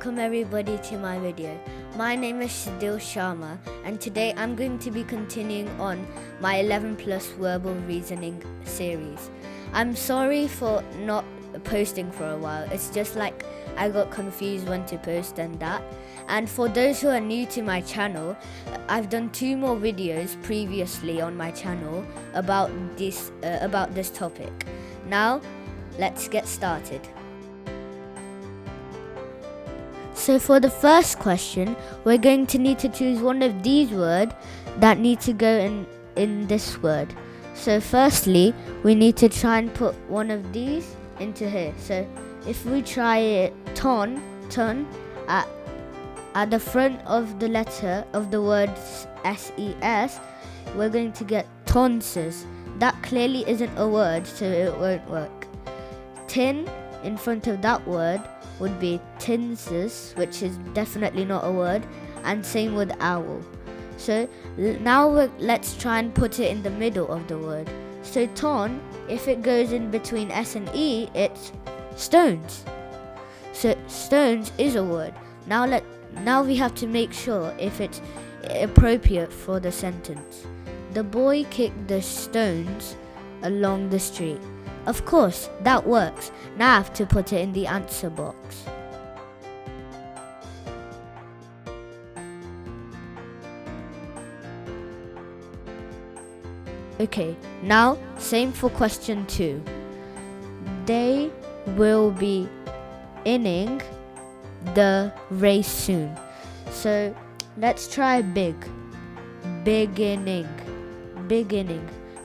Welcome everybody to my video. My name is Shahdil Sharma and today I'm going to be continuing on my 11 plus verbal reasoning series. I'm sorry for not posting for a while. It's just like I got confused when to post and that. And for those who are new to my channel, I've done 2 more videos previously on my channel about this topic. Now, let's get started. So for the first question, we're going to need to choose one of these words that need to go in this word. So firstly, we need to try and put one of these into here. So if we try it ton at the front of the letter of the word SES, we're going to get tonsils. That clearly isn't a word, so it won't work. Tin in front of that word would be tinsus, which is definitely not a word, and same with owl. So now let's try and put it in the middle of the word. So ton, if it goes in between S and E, it's stones. So stones is a word. Now we have to make sure if it's appropriate for the sentence. The boy kicked the stones along the street. Of course, that works. Now I have to put it in the answer box. Okay, now same for question 2. They will be inning the race soon. So let's try beginning.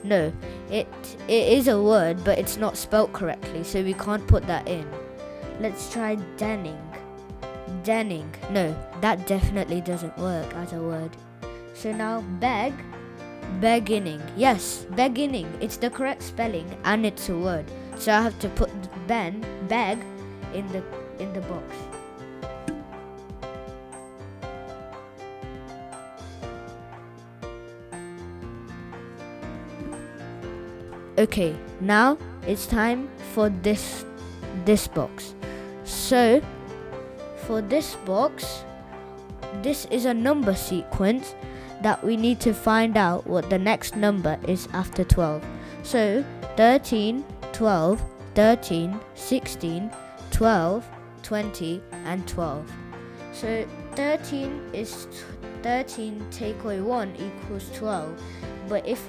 No, it is a word, but it's not spelt correctly, so we can't put that in. Let's try denning. No, that definitely doesn't work as a word. So now beginning. Yes, beginning. It's the correct spelling and it's a word. So I have to put beg in the box. Okay, now it's time for this box. So for this box, this is a number sequence that we need to find out what the next number is after 12. So 13, 12, 13, 16, 12, 20 and 12. So 13 is 13 take away 1 equals 12. But if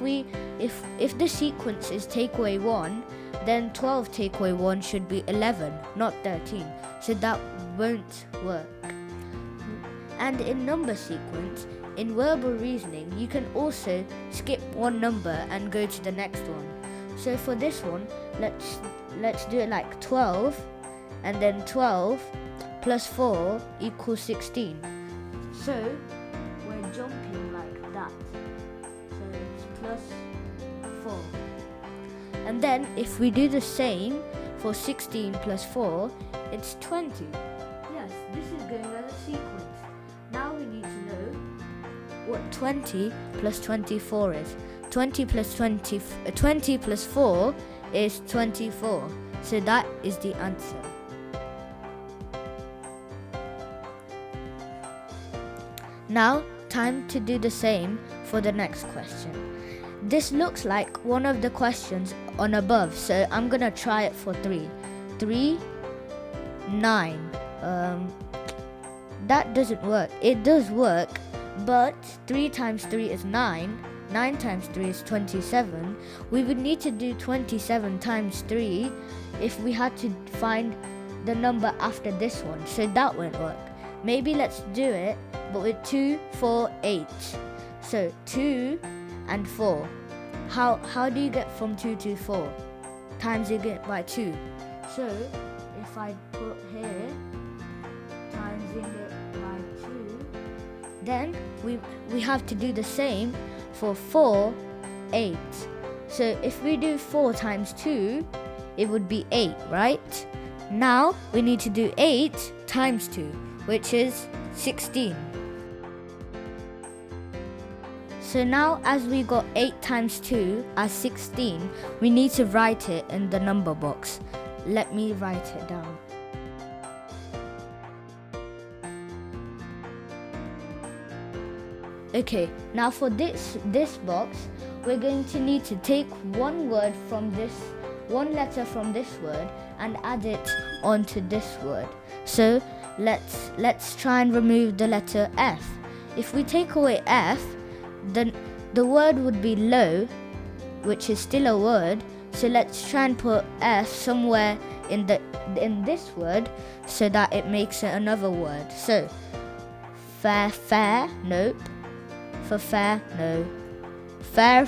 the sequence is take away 1, then 12 take away 1 should be 11, not 13. So that won't work. And in number sequence, in verbal reasoning, you can also skip one number and go to the next one. So for this one, let's do it like 12, and then 12 plus 4 equals 16. So we're jumping like that. So it's plus 4. And then if we do the same for 16 plus 4, it's 20. Yes, this is going as a sequence. Now we need to know what 20 plus 24 is. 20 plus 4 is 24. So that is the answer. Now, time to do the same for the next question. This looks like one of the questions on above, so I'm gonna try it for 3. 3, 9. That doesn't work. It does work, but 3 times 3 is 9. 9 times 3 is 27. We would need to do 27 times 3 if we had to find the number after this one, so that won't work. Maybe let's do it, but with 2, 4, 8. So 2 and 4. How do you get from 2 to 4? Times it by 2. So if I put here, timesing it by 2, then we have to do the same for 4, 8. So if we do 4 times 2, it would be 8, right? Now we need to do 8 times 2, which is 16. So now as we got 8 times 2 as 16, we need to write it in the number box. Let me write it down. Okay, now for this box, we're going to need to take one letter from this word and add it onto this word. So let's try and remove the letter F. If we take away F, then the word would be low, which is still a word. So let's try and put F somewhere in this word so that it makes it another word. So fair, nope. For fair, no. Fair,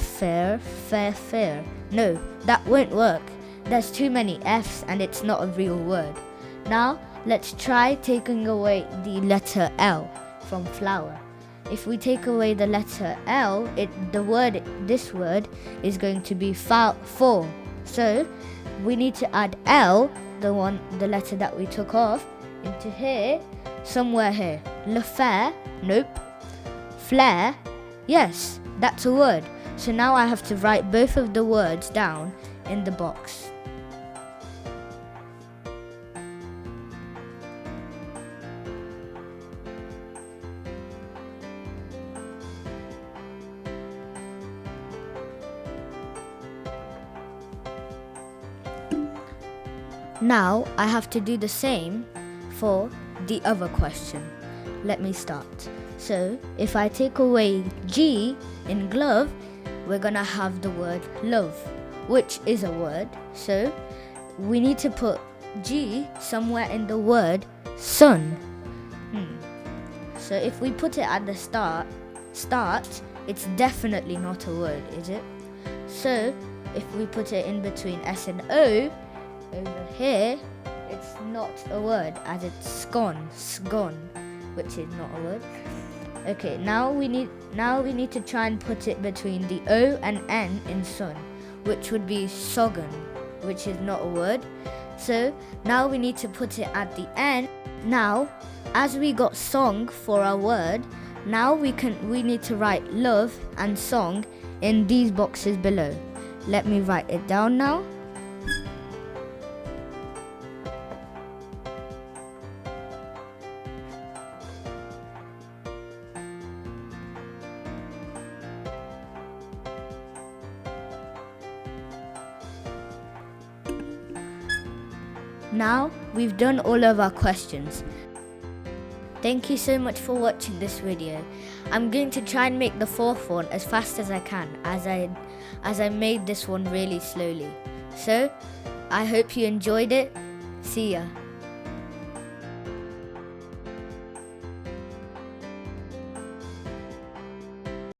no. That won't work. There's too many F's and it's not a real word. Now let's try taking away the letter L from flower. If we take away the letter L, this word is going to be fall. So we need to add L, the letter that we took off, into here, somewhere here. Fair, nope. Flare, yes, that's a word. So now I have to write both of the words down in the box. Now I have to do the same for the other question. Let me start. So if I take away G in glove, we're gonna have the word love, which is a word. So we need to put G somewhere in the word sun. So if we put it at the start, it's definitely not a word, is it? So if we put it in between S and O, over here, it's not a word, as it's scone, which is not a word. Okay, now we need to try and put it between the O and N in sun, which would be sogan, which is not a word. So now we need to put it at the end. Now, as we got song for our word, now we need to write love and song in these boxes below. Let me write it down now. Now we've done all of our questions. Thank you so much for watching this video. I'm going to try and make the fourth one as fast as I can, as I made this one really slowly. So I hope you enjoyed it. See ya.